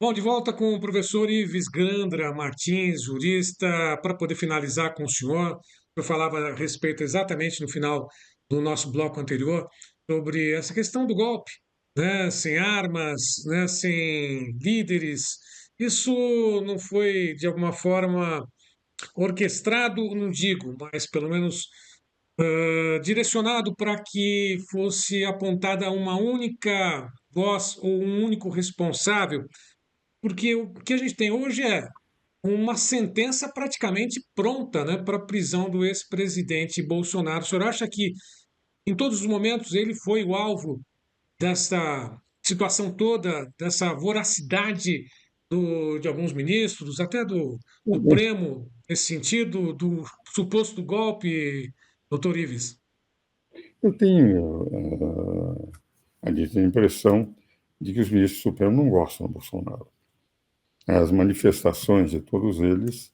Bom, de volta com o professor Ives Gandra Martins, jurista, para poder finalizar com o senhor. Eu falava a respeito exatamente no final do nosso bloco anterior sobre essa questão do golpe, né? Sem armas, né? Sem líderes. Isso não foi, de alguma forma, orquestrado, não digo, mas pelo menos direcionado para que fosse apontada uma única voz ou um único responsável, porque o que a gente tem hoje é uma sentença praticamente pronta, né, para a prisão do ex-presidente Bolsonaro. O senhor acha que em todos os momentos ele foi o alvo dessa situação toda, dessa voracidade de alguns ministros, até do Supremo, nesse sentido, do suposto golpe, doutor Ives? Eu tenho a impressão de que os ministros supremos não gostam do Bolsonaro. As manifestações de todos eles,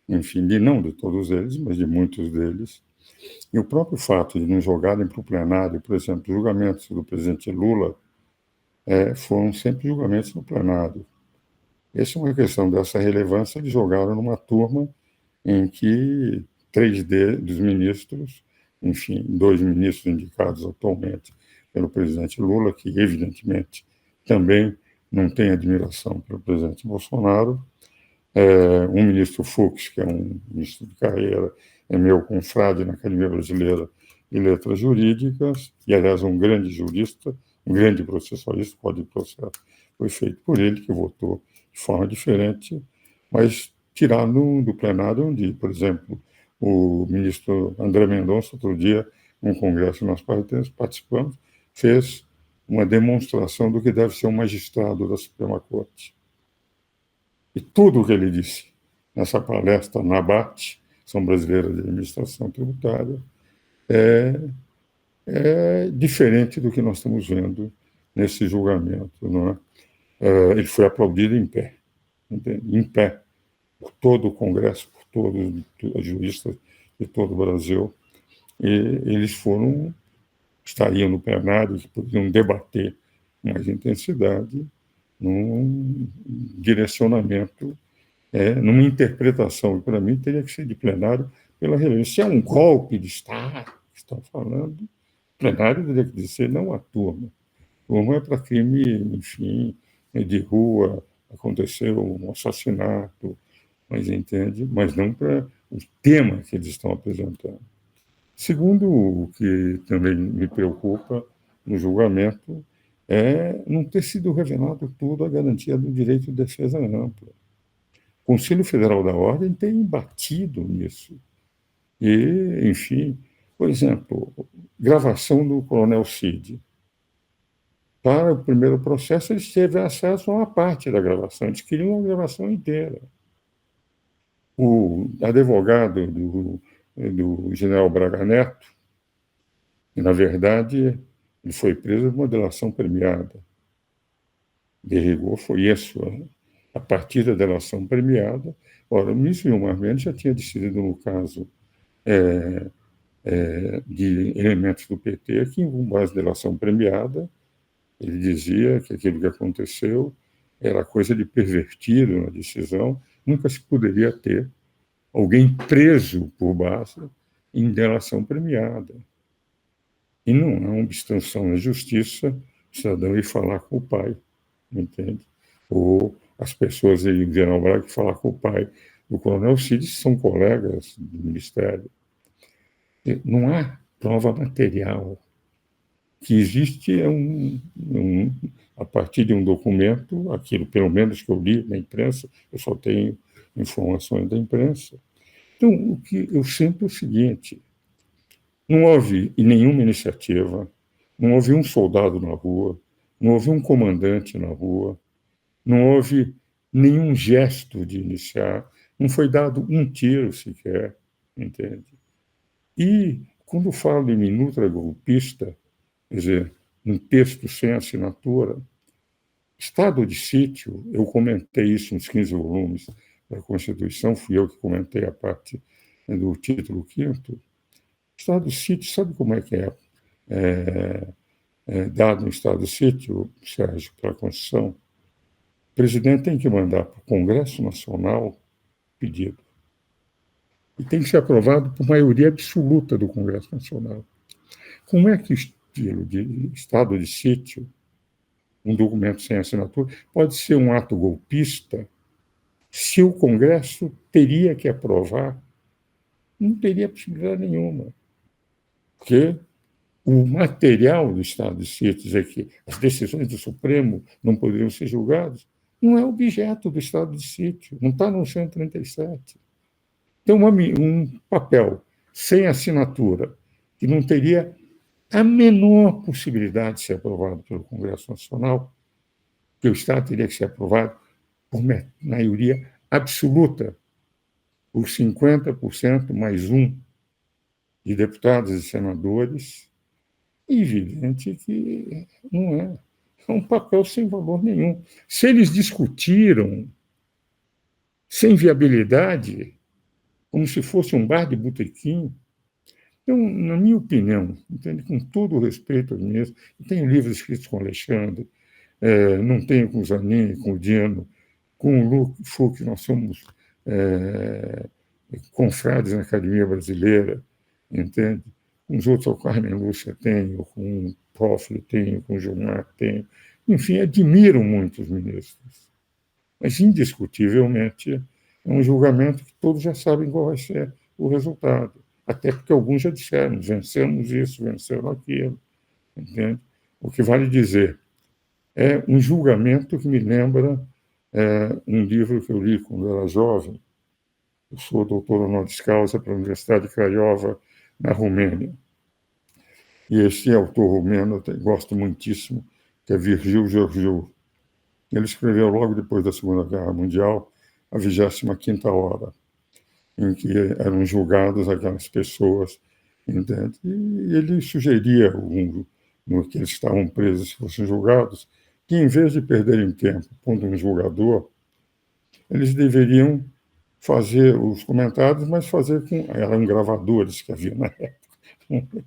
enfim, não de todos eles, mas de muitos deles, e o próprio fato de não jogarem para o plenário, por exemplo, julgamentos do presidente Lula, foram sempre julgamentos no plenário. Essa é uma questão dessa relevância, eles jogaram numa turma em que dos ministros, enfim, dois ministros indicados atualmente pelo presidente Lula, que evidentemente também não tem admiração pelo presidente Bolsonaro, um ministro Fux, que é um ministro de carreira, é meu confrade na Academia Brasileira de Letras Jurídicas, e, aliás, um grande jurista, um grande processualista, o Código de Processo foi feito por ele, que votou de forma diferente, mas tirado do plenário, onde, por exemplo, o ministro André Mendonça, outro dia, num congresso que nós participamos, fez uma demonstração do que deve ser um magistrado da Suprema Corte. E tudo o que ele disse nessa palestra na ABAT, Ação Brasileira de Administração Tributária, é diferente do que nós estamos vendo nesse julgamento. Não é? Ele foi aplaudido em pé, em pé, por todo o Congresso, por todos os juristas de todo o Brasil. E eles estariam no plenário, que poderiam debater com mais intensidade, num direcionamento, numa interpretação, que para mim teria que ser de plenário pela relevância. Se é um golpe de Estado que estão falando, plenário teria que dizer não a turma. Turma é para crime, enfim, de rua, aconteceu um assassinato, mas entende, mas não para o tema que eles estão apresentando. Segundo, o que também me preocupa no julgamento é não ter sido revelado tudo a garantia do direito de defesa ampla. O Conselho Federal da Ordem tem batido nisso. E, enfim, por exemplo, gravação do Coronel Cid. Para o primeiro processo, eles tiveram acesso a uma parte da gravação, eles queriam uma gravação inteira. O advogado do general Braga Neto, na verdade, ele foi preso por uma delação premiada. De rigor, foi isso, a partir da delação premiada. Ora, o ministro Gilmar Mendes já tinha decidido no caso de elementos do PT que, com base na delação premiada, ele dizia que aquilo que aconteceu era coisa de pervertido na decisão, nunca se poderia ter alguém preso por base em delação premiada. E não é uma obstrução na justiça o cidadão ir falar com o pai, entende? Ou as pessoas em General Braga falar com o pai do Coronel Cid são colegas do Ministério. Não há prova material. O que existe é a partir de um documento, aquilo pelo menos que eu li na imprensa, eu só tenho informações da imprensa. Então, o que eu sinto é o seguinte: não houve nenhuma iniciativa, não houve um soldado na rua, não houve um comandante na rua, não houve nenhum gesto de iniciar, não foi dado um tiro sequer, entende? E, quando falo em minuta golpista, quer dizer, um texto sem assinatura, estado de sítio, eu comentei isso nos 15 volumes da Constituição, fui eu que comentei a parte do título 5º. Estado de sítio, sabe como é que é dado um estado de sítio, Sérgio, pela Constituição? presidente tem que mandar para o Congresso Nacional pedido. E tem que ser aprovado por maioria absoluta do Congresso Nacional. Como é que estilo de estado de sítio, um documento sem assinatura, pode ser um ato golpista se o Congresso teria que aprovar? Não teria possibilidade nenhuma. Porque o material do estado de sítio, dizer que as decisões do Supremo não poderiam ser julgadas, não é objeto do estado de sítio, não está no 137. Então, um papel sem assinatura, que não teria a menor possibilidade de ser aprovado pelo Congresso Nacional, que o Estado teria que ser aprovado por maioria absoluta, por 50% mais um de deputados e senadores, é evidente que não é. É um papel sem valor nenhum. Se eles discutiram sem viabilidade, como se fosse um bar de botequim, então, na minha opinião, entende, com todo o respeito aos ministros, tenho livros escritos com Alexandre, não tenho com o Zanin, com o Dino, com o Luke Fux, nós somos confrades na Academia Brasileira, entende? Com os outros, o Carmen Lúcia tenho, com o Toffoli tenho, com o Gilmar tenho. Enfim, admiro muito os ministros. Mas, indiscutivelmente, é um julgamento que todos já sabem qual vai ser o resultado. Até porque alguns já disseram, vencemos isso, vencemos aquilo. Entende? O que vale dizer, é um julgamento que me lembra um livro que eu li quando eu era jovem. Eu sou doutor honoris causa pela Universidade de Craiova, na Romênia. E esse autor romeno eu gosto muitíssimo, que é Virgil Georgiou. Ele escreveu logo depois da Segunda Guerra Mundial, a 25ª Hora, em que eram julgadas aquelas pessoas, entende? E ele sugeria, no que eles estavam presos, se fossem julgados, que em vez de perderem tempo pondo um julgador, eles deveriam fazer os comentários, mas fazer com... Eram gravadores que havia na época,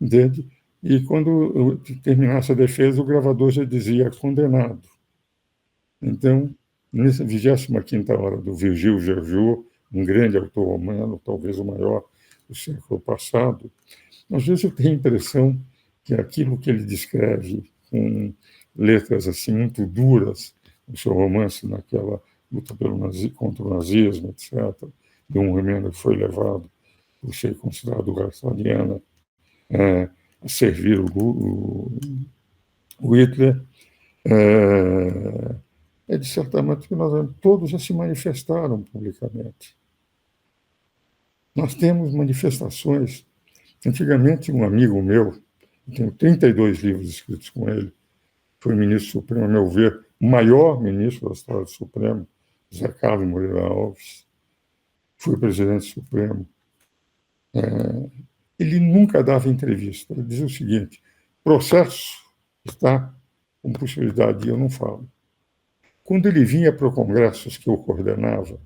entende? E quando terminasse a defesa, o gravador já dizia condenado. Então, nessa 25ª Hora do Virgil Georgiou, um grande autor romano, talvez o maior do século passado, às vezes eu tenho a impressão que aquilo que ele descreve com letras assim muito duras, o seu romance naquela luta contra o nazismo, etc., de um romeno que foi levado por ser considerado garçoniana a servir o Hitler, de certa maneira que todos já se manifestaram publicamente. Nós temos manifestações. Antigamente, um amigo meu, eu tenho 32 livros escritos com ele, foi ministro supremo, a meu ver, o maior ministro da história do Supremo, José Carlos Moreira Alves, foi presidente supremo. Ele nunca dava entrevista. Ele dizia o seguinte: processo está com possibilidade de eu não falo. Quando ele vinha para congressos que eu coordenava,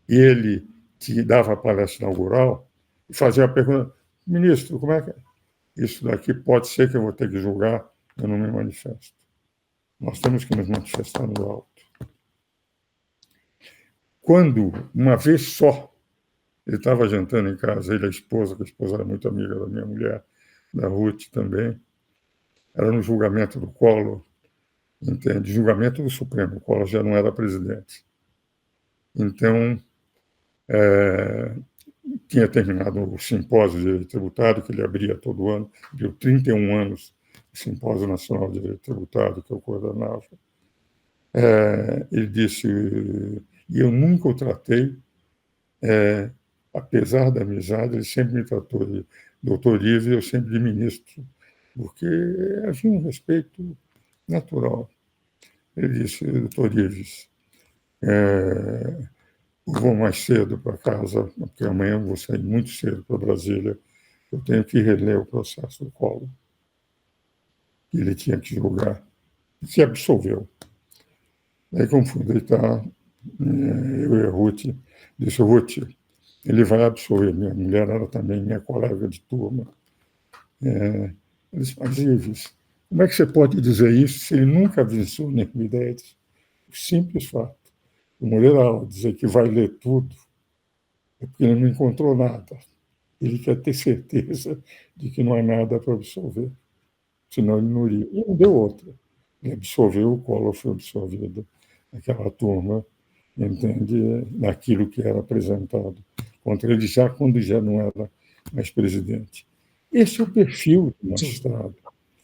e ele te dava a palestra inaugural, e fazia a pergunta: ministro, como é que é? Isso daqui pode ser que eu vou ter que julgar, eu não me manifesto. Nós temos que nos manifestar no alto. Quando, uma vez só, ele estava jantando em casa, ele e a esposa, que a esposa era muito amiga da minha mulher, da Ruth também, era no julgamento do Collor, entende? Julgamento do Supremo, o Collor já não era presidente. Então, tinha terminado o simpósio de direito tributário, que ele abria todo ano, deu 31 anos, o Simpósio Nacional de Direito Tributário, que eu coordenava. Ele disse, e eu nunca o tratei, apesar da amizade, ele sempre me tratou de doutor Ives e eu sempre de ministro, porque havia um respeito natural. Ele disse: doutor Ives, eu vou mais cedo para casa, porque amanhã eu vou sair muito cedo para Brasília, eu tenho que reler o processo do Collor, que ele tinha que julgar, e se absolveu. Aí, como fui deitar, eu e a Ruth, disse: Ruth, ele vai absolver. Minha mulher era também minha colega de turma. Eu disse: mas, Ives, como é que você pode dizer isso se ele nunca avisou nenhuma ideia disso? simples fato. O Moreira ao dizer que vai ler tudo é porque ele não encontrou nada. Ele quer ter certeza de que não há nada para absolver, senão ele não iria. E não deu outra. Ele absolveu, o Collor foi absorvido. Aquela turma, entende, naquilo que era apresentado contra ele, já quando já não era mais presidente. Esse é o perfil do Sim. magistrado.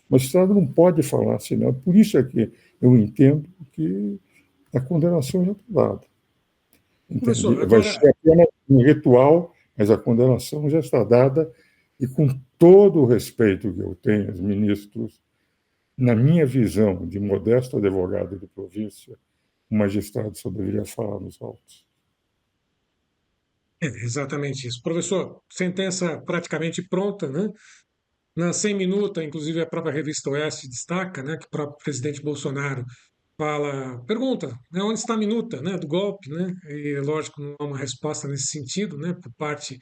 O magistrado não pode falar assim, não. Por isso é que eu entendo que a condenação já está dada. Professor, Entende? Vai agora, ser apenas um ritual, mas a condenação já está dada e com todo o respeito que eu tenho aos ministros, na minha visão de modesto advogado de província, o magistrado só deveria falar nos autos. é exatamente isso. Professor, sentença praticamente pronta, né? Na 100 minutos, inclusive a própria revista Oeste destaca, né, que o próprio presidente Bolsonaro pergunta, né, onde está a minuta, né, do golpe, né? E lógico não há uma resposta nesse sentido, né, por parte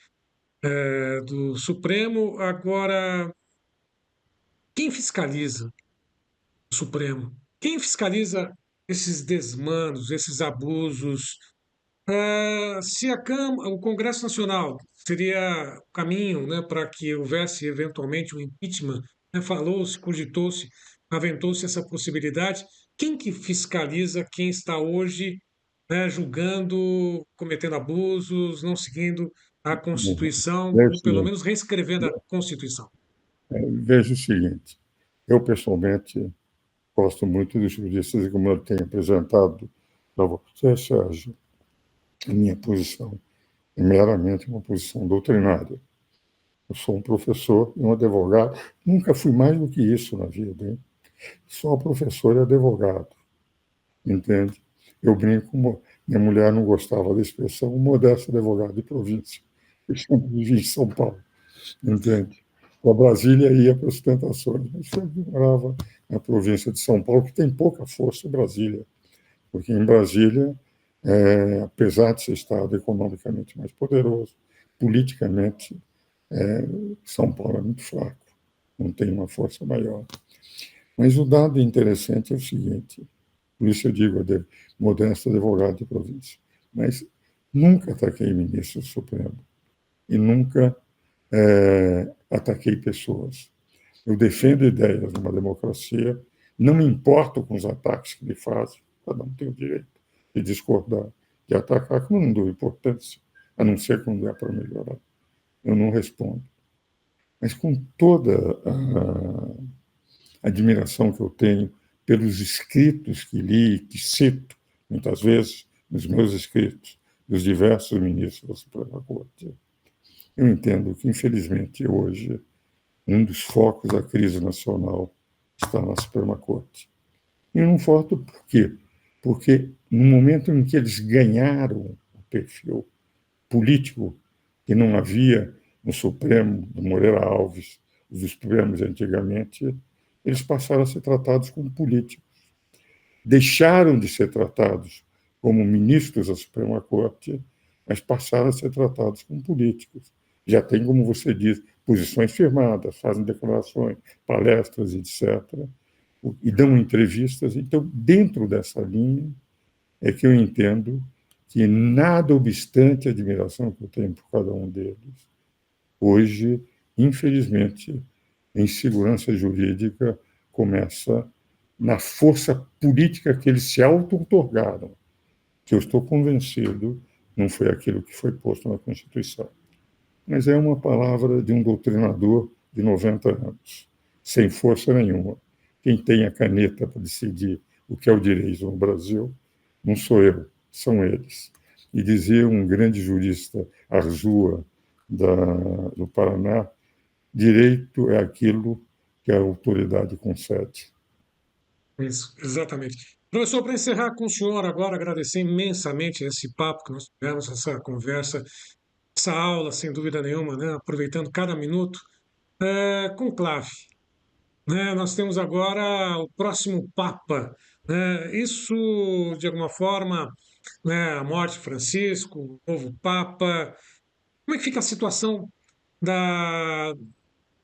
do Supremo. Agora, quem fiscaliza o Supremo? Quem fiscaliza esses desmandos, esses abusos? Se a Câmara, o Congresso Nacional seria o caminho, né, para que houvesse eventualmente um impeachment, né, falou-se, cogitou-se, aventou-se essa possibilidade. Quem que fiscaliza quem está hoje, né, julgando, cometendo abusos, não seguindo a Constituição, Veja o ou pelo seguinte, menos reescrevendo a Constituição? veja o seguinte, eu pessoalmente gosto muito dos juristas e como eu tenho apresentado para você, Sérgio, a minha posição é meramente uma posição doutrinária. Eu sou um professor e um advogado. Nunca fui mais do que isso na vida, hein? Só professor e advogado, entende? Eu brinco, minha mulher não gostava da expressão modesto advogado de província. Eu chamo de em São Paulo, entende? Para Brasília ia para as tentações, mas sempre morava na província de São Paulo, que tem pouca força em Brasília, porque em Brasília, apesar de ser Estado economicamente mais poderoso, politicamente, São Paulo é muito fraco, não tem uma força maior. Mas o dado interessante é o seguinte, por isso eu digo, modesto advogado de província, mas nunca ataquei ministro do Supremo e nunca ataquei pessoas. Eu defendo ideias numa democracia, não me importo com os ataques que me fazem, cada um tem o direito de discordar, de atacar, que eu não dou importância, a não ser quando é para melhorar. Eu não respondo. Mas com toda a admiração que eu tenho pelos escritos que li, que cito, muitas vezes, nos meus escritos, dos diversos ministros da Suprema Corte, eu entendo que, infelizmente, hoje, um dos focos da crise nacional está na Suprema Corte. E não falta por quê? Porque no momento em que eles ganharam o perfil político que não havia no Supremo, do Moreira Alves, dos Supremos antigamente, eles passaram a ser tratados como políticos. Deixaram de ser tratados como ministros da Suprema Corte, mas passaram a ser tratados como políticos. Já tem, como você diz, posições firmadas, fazem declarações, palestras, etc., e dão entrevistas. Então, dentro dessa linha, é que eu entendo que, nada obstante a admiração que eu tenho por cada um deles, hoje, infelizmente, a insegurança jurídica começa na força política que eles se auto-outorgaram, que eu estou convencido não foi aquilo que foi posto na Constituição. Mas é uma palavra de um doutrinador de 90 anos, sem força nenhuma. Quem tem a caneta para decidir o que é o direito no Brasil não sou eu, são eles. E dizia um grande jurista, Arzua, do Paraná, direito é aquilo que a autoridade concede. Isso, exatamente. Professor, para encerrar com o senhor agora, agradecer imensamente esse papo que nós tivemos, essa conversa, essa aula, sem dúvida nenhuma, né? Aproveitando cada minuto. Conclave, né? Nós temos agora o próximo Papa, né? Isso, de alguma forma, né? A morte de Francisco, o novo Papa. Como é que fica a situação da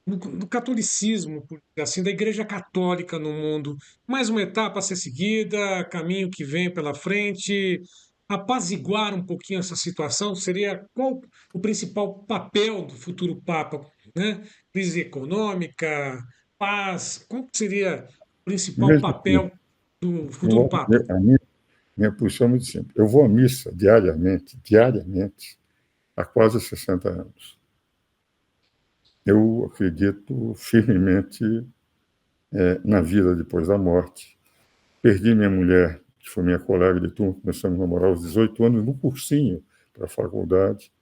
do catolicismo, assim, da Igreja Católica no mundo. Mais uma etapa a ser seguida, caminho que vem pela frente. Apaziguar um pouquinho essa situação seria qual o principal papel do futuro Papa, né? Crise econômica, paz, qual seria o principal Mesmo papel assim, do futuro Papa? minha posição é muito simples. Eu vou à missa diariamente, há quase 60 anos. Eu acredito firmemente na vida depois da morte. Perdi minha mulher, que foi minha colega de turma, começamos a namorar aos 18 anos, no cursinho para a faculdade.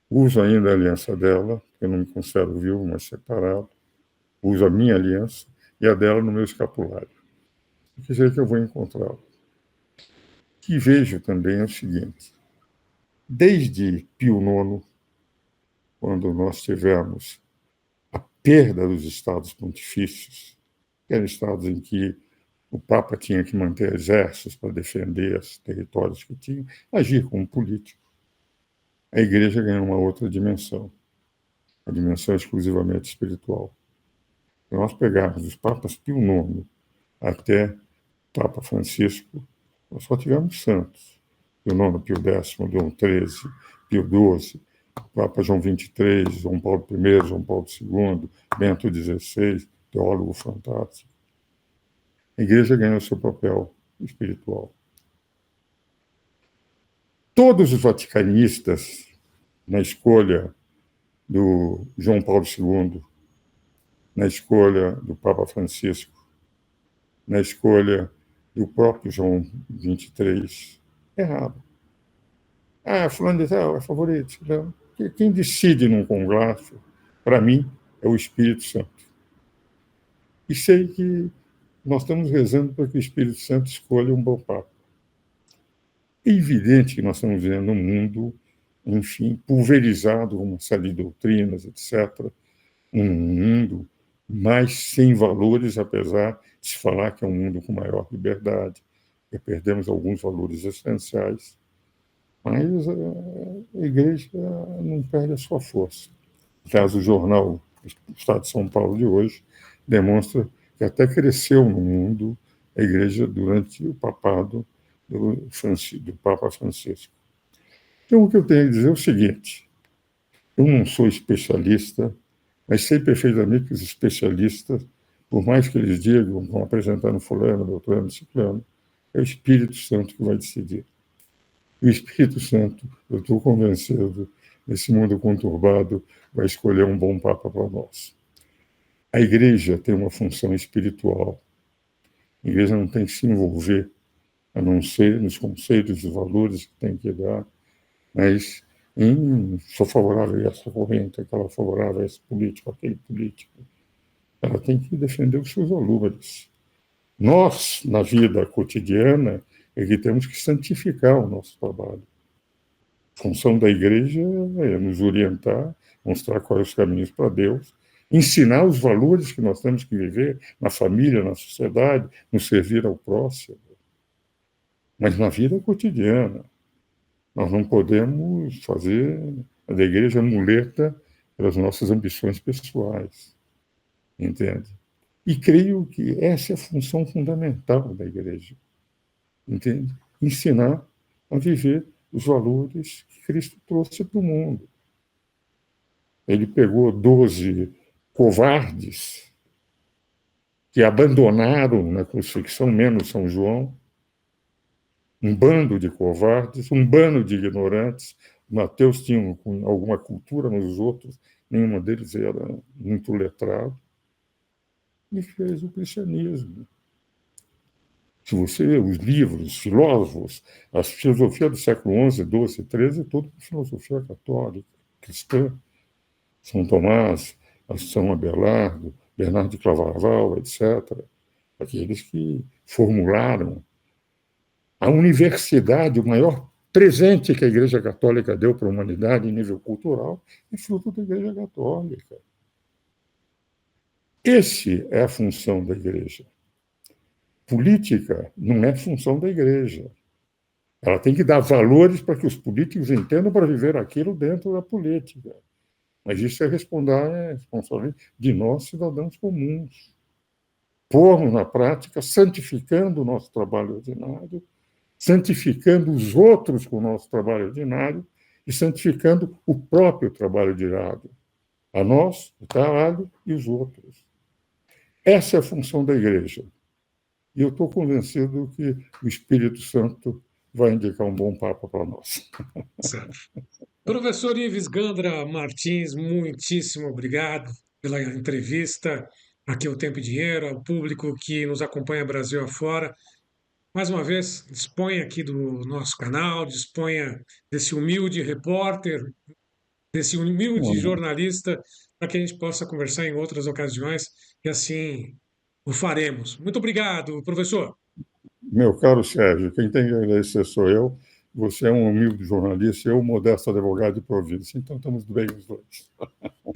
Uso ainda a aliança dela, eu não me considero vivo, mas separado. Uso a minha aliança e a dela no meu escapulário. Quer dizer que eu vou encontrá-la. O que vejo também é o seguinte: desde Pio IX, quando nós tivemos a perda dos estados pontifícios, que eram estados em que o Papa tinha que manter exércitos para defender os territórios que tinha, agir como político. A Igreja ganhou uma outra dimensão, a dimensão exclusivamente espiritual. Se nós pegarmos os Papas Pio IX até Papa Francisco, nós só tivemos santos. Pio IX, Pio X, Leão XIII, Pio XII, Papa João XXIII, João Paulo I, João Paulo II, Bento XVI, teólogo fantástico. A Igreja ganhou seu papel espiritual. Todos os vaticanistas, na escolha do João Paulo II, na escolha do Papa Francisco, na escolha do próprio João XXIII, errado. Fulano de tal é favorito. Não. Quem decide num congresso, para mim, é o Espírito Santo. E sei que nós estamos rezando para que o Espírito Santo escolha um bom Papa. É evidente que nós estamos vivendo um mundo, enfim, pulverizado com uma série de doutrinas, etc. Um mundo mais sem valores, apesar de se falar que é um mundo com maior liberdade. E perdemos alguns valores essenciais, mas a Igreja não perde a sua força. No caso, o jornal Estado de São Paulo de hoje demonstra que até cresceu no mundo a Igreja durante o papado do Papa Francisco. Então, o que eu tenho a dizer é o seguinte: eu não sou especialista, mas sei perfeitamente que os especialistas, por mais que eles digam, vão apresentar no fulano, doutorano, ciclano, é o Espírito Santo que vai decidir. O Espírito Santo, eu estou convencido, nesse mundo conturbado, vai escolher um bom Papa para nós. A Igreja tem uma função espiritual. A Igreja não tem que se envolver, a não ser nos conceitos e valores que tem que dar, mas sou favorável a essa corrente, aquela favorável a esse político, aquele político. Ela tem que defender os seus valores. Nós, na vida cotidiana, é que temos que santificar o nosso trabalho. A função da Igreja é nos orientar, mostrar quais os caminhos para Deus, ensinar os valores que nós temos que viver na família, na sociedade, no servir ao próximo. Mas na vida cotidiana, nós não podemos fazer da Igreja muleta pelas nossas ambições pessoais, entende? E creio que essa é a função fundamental da Igreja, entende? Ensinar a viver os valores que Cristo trouxe para o mundo. Ele pegou 12 covardes que abandonaram na crucifixão, menos São João, um bando de covardes, um bando de ignorantes. Mateus tinha alguma cultura, mas os outros, nenhuma deles era muito letrado, e fez o cristianismo. Se você vê os livros, os filósofos, a filosofia do século XI, XII, XIII, é toda uma filosofia católica, cristã. São Tomás, São Abelardo, Bernardo de Claraval, etc. Aqueles que formularam a universidade, o maior presente que a Igreja Católica deu para a humanidade em nível cultural, é fruto da Igreja Católica. Essa é a função da Igreja. Política não é função da Igreja. Ela tem que dar valores para que os políticos entendam para viver aquilo dentro da política. Mas isso é responsabilidade de nós, cidadãos comuns. Pormos na prática, santificando o nosso trabalho ordinário, santificando os outros com o nosso trabalho ordinário e santificando o próprio trabalho ordinário, a nós, o trabalho e os outros. Essa é a função da igreja. E eu estou convencido que o Espírito Santo vai indicar um bom Papa para nós. Certo. Professor Ives Gandra Martins, muitíssimo obrigado pela entrevista aqui ao Tempo e Dinheiro, ao público que nos acompanha Brasil afora. Mais uma vez, disponha aqui do nosso canal, disponha desse humilde repórter, desse humilde jornalista, para que a gente possa conversar em outras ocasiões, e assim o faremos. Muito obrigado, professor. Meu caro Sérgio, quem tem que agradecer sou eu. Você é um humilde jornalista, eu, um modesto advogado de província. Então, estamos bem os dois. Um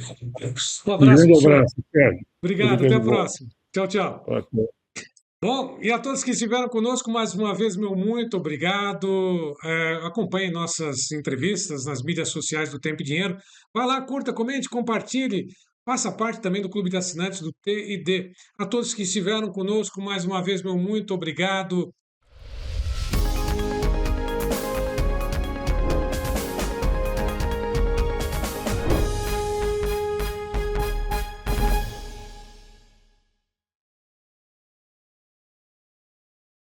Um abraço grande para o senhor. abraço, Sérgio. Tudo Obrigado, que é até de a bom. próxima. Tchau, tchau. Até. Bom, e a todos que estiveram conosco, mais uma vez, meu muito obrigado. Acompanhe nossas entrevistas nas mídias sociais do Tempo e Dinheiro. Vá lá, curta, comente, compartilhe. Faça parte também do clube de assinantes do TID. A todos que estiveram conosco, mais uma vez, meu muito obrigado.